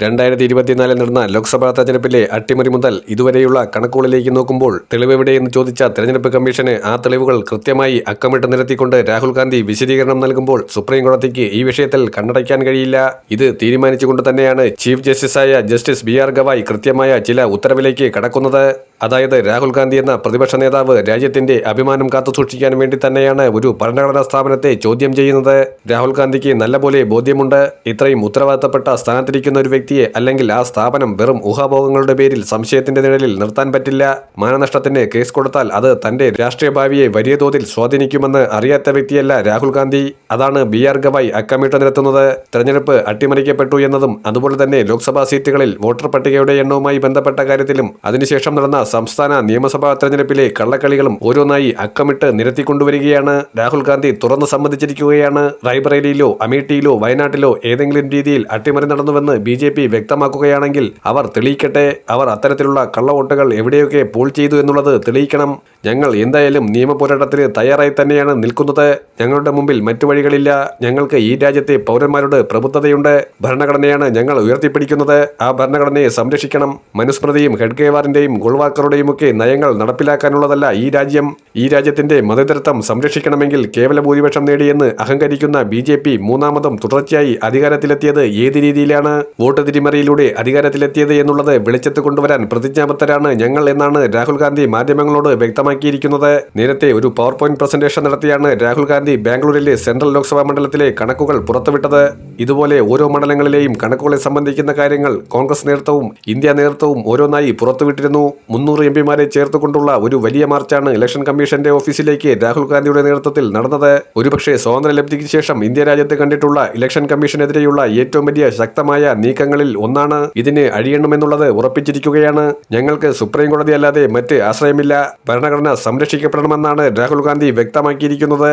2024 നടന്ന ലോക്സഭാ തെരഞ്ഞെടുപ്പിലെ അട്ടിമറി മുതൽ ഇതുവരെയുള്ള കണക്കുകളിലേക്ക് നോക്കുമ്പോൾ തെളിവെവിടെയെന്ന് ചോദിച്ച തെരഞ്ഞെടുപ്പ് കമ്മീഷന് ആ തെളിവുകൾ കൃത്യമായി അക്കമിട്ട് നിരത്തിക്കൊണ്ട് രാഹുൽ ഗാന്ധി വിശദീകരണം നൽകുമ്പോൾ സുപ്രീം കോടതിക്ക് ഈ വിഷയത്തിൽ കണ്ണടയ്ക്കാൻ കഴിയില്ല. ഇത് തീരുമാനിച്ചുകൊണ്ട് തന്നെയാണ് ചീഫ് ജസ്റ്റിസായ ജസ്റ്റിസ് BR ഗവായ് കൃത്യമായ ചില ഉത്തരവിലേക്ക് കടക്കുന്നത്. അതായത് രാഹുൽ ഗാന്ധി എന്ന പ്രതിപക്ഷ നേതാവ് രാജ്യത്തിന്റെ അഭിമാനം കാത്തുസൂക്ഷിക്കാൻ വേണ്ടി തന്നെയാണ് ഒരു ഭരണഘടനാ സ്ഥാപനത്തെ ചോദ്യം ചെയ്യുന്നത്. രാഹുൽ ഗാന്ധിക്ക് നല്ലപോലെ ബോധ്യമുണ്ട്, ഇത്രയും ഉത്തരവാദിത്തപ്പെട്ട സ്ഥാനത്തിരിക്കുന്ന ഒരു വ്യക്തിയെ അല്ലെങ്കിൽ ആ സ്ഥാപനം വെറും ഊഹാഭോഗങ്ങളുടെ പേരിൽ സംശയത്തിന്റെ നിഴലിൽ നിർത്താൻ പറ്റില്ല. മാനനഷ്ടത്തിന് കേസ് കൊടുത്താൽ അത് തന്റെ രാഷ്ട്രീയ ഭാവിയെ വലിയ തോതിൽ സ്വാധീനിക്കുമെന്ന് അറിയാത്ത വ്യക്തിയല്ല രാഹുൽ ഗാന്ധി. അതാണ് BR ഗവായ് അക്കമിട്ട് നിരത്തുന്നത്. തെരഞ്ഞെടുപ്പ് അട്ടിമറിക്കപ്പെട്ടു എന്നതും അതുപോലെ തന്നെ ലോക്സഭാ സീറ്റുകളിൽ വോട്ടർ പട്ടികയുടെ എണ്ണവുമായി ബന്ധപ്പെട്ട കാര്യത്തിലും അതിനുശേഷം നടന്ന സംസ്ഥാന നിയമസഭാ തെരഞ്ഞെടുപ്പിലെ കള്ളക്കളികളും ഓരോന്നായി അക്കമിട്ട് നിരത്തിക്കൊണ്ടുവരികയാണ്. രാഹുൽ ഗാന്ധി തുറന്നു സമ്മതിച്ചിരിക്കുകയാണ്. റായ്ബറേലിയിലോ അമേഠിയിലോ വയനാട്ടിലോ ഏതെങ്കിലും രീതിയിൽ അട്ടിമറി നടന്നുവെന്ന് BJP വ്യക്തമാക്കുകയാണെങ്കിൽ അവർ തെളിയിക്കട്ടെ. അവർ അത്തരത്തിലുള്ള കള്ളവോട്ടുകൾ എവിടെയൊക്കെ പോൾ ചെയ്തു എന്നുള്ളത് തെളിയിക്കണം. ഞങ്ങൾ എന്തായാലും നിയമ പോരാട്ടത്തിന് തയ്യാറായി തന്നെയാണ് നിൽക്കുന്നത്. ഞങ്ങളുടെ മുമ്പിൽ മറ്റു വഴികളില്ല. ഞങ്ങൾക്ക് ഈ രാജ്യത്തെ പൗരന്മാരുടെ പ്രബുദ്ധതയുണ്ട്. ഭരണഘടനയാണ് ഞങ്ങൾ ഉയർത്തിപ്പിടിക്കുന്നത്. ആ ഭരണഘടനയെ സംരക്ഷിക്കണം. മനുസ്മൃതിയും ഹെഡ്ഗേവാറിന്റെയും ഗോൾവാക്കറുടെയും ഒക്കെ നയങ്ങൾ നടപ്പിലാക്കാനുള്ളതല്ല ഈ രാജ്യം. ഈ രാജ്യത്തിന്റെ മതേതരത്വം സംരക്ഷിക്കണമെങ്കിൽ കേവല ഭൂരിപക്ഷം നേടിയെന്ന് അഹങ്കരിക്കുന്ന BJP മൂന്നാമതും തുടർച്ചയായി അധികാരത്തിലെത്തിയത് ഏത് രീതിയിലാണ്? വോട്ട് തിരിമറിയിലൂടെ അധികാരത്തിലെത്തിയത് എന്നുള്ളത് വെളിച്ചത്ത് കൊണ്ടുവരാൻ പ്രതിജ്ഞാബദ്ധരാണ് ഞങ്ങൾ എന്നാണ് രാഹുൽ ഗാന്ധി മാധ്യമങ്ങളോട് വ്യക്തമാക്കിയിരിക്കുന്നത്. നേരത്തെ ഒരു പവർ പോയിന്റ് പ്രസന്റേഷൻ നടത്തിയാണ് രാഹുൽ ഗാന്ധി ബാംഗ്ലൂരിലെ സെൻട്രൽ ലോക്സഭാ മണ്ഡലത്തിലെ കണക്കുകൾ പുറത്തുവിട്ടത്. ഇതുപോലെ ഓരോ മണ്ഡലങ്ങളിലെയും കണക്കുകളെ സംബന്ധിക്കുന്ന കാര്യങ്ങൾ കോൺഗ്രസ് നേതൃത്വവും ഇന്ത്യ നേതൃത്വവും ഓരോന്നായി പുറത്തുവിട്ടിരുന്നു. 300 MPമാരെ ചേർത്തുകൊണ്ടുള്ള ഒരു വലിയ മാർച്ചാണ് ഇലക്ഷൻ കമ്മീഷന്റെ ഓഫീസിലേക്ക് രാഹുൽ ഗാന്ധിയുടെ നേതൃത്വത്തിൽ നടന്നത്. ഒരുപക്ഷെ സ്വാതന്ത്ര്യലബ്ധിക്ക് ശേഷം ഇന്ത്യ രാജ്യത്ത് കണ്ടിട്ടുള്ള ഇലക്ഷൻ കമ്മീഷനെതിരെയുള്ള ഏറ്റവും വലിയ ശക്തമായ നീക്കങ്ങളിൽ ഒന്നാണ്. ഇതിന് അഴിയണമെന്നുള്ളത് ഉറപ്പിച്ചിരിക്കുകയാണ്. ഞങ്ങൾക്ക് സുപ്രീം കോടതി അല്ലാതെ മറ്റ് ആശ്രയമില്ല. ഭരണഘടന സംരക്ഷിക്കപ്പെടണമെന്നാണ് രാഹുൽ ഗാന്ധി വ്യക്തമാക്കിയിരിക്കുന്നത്.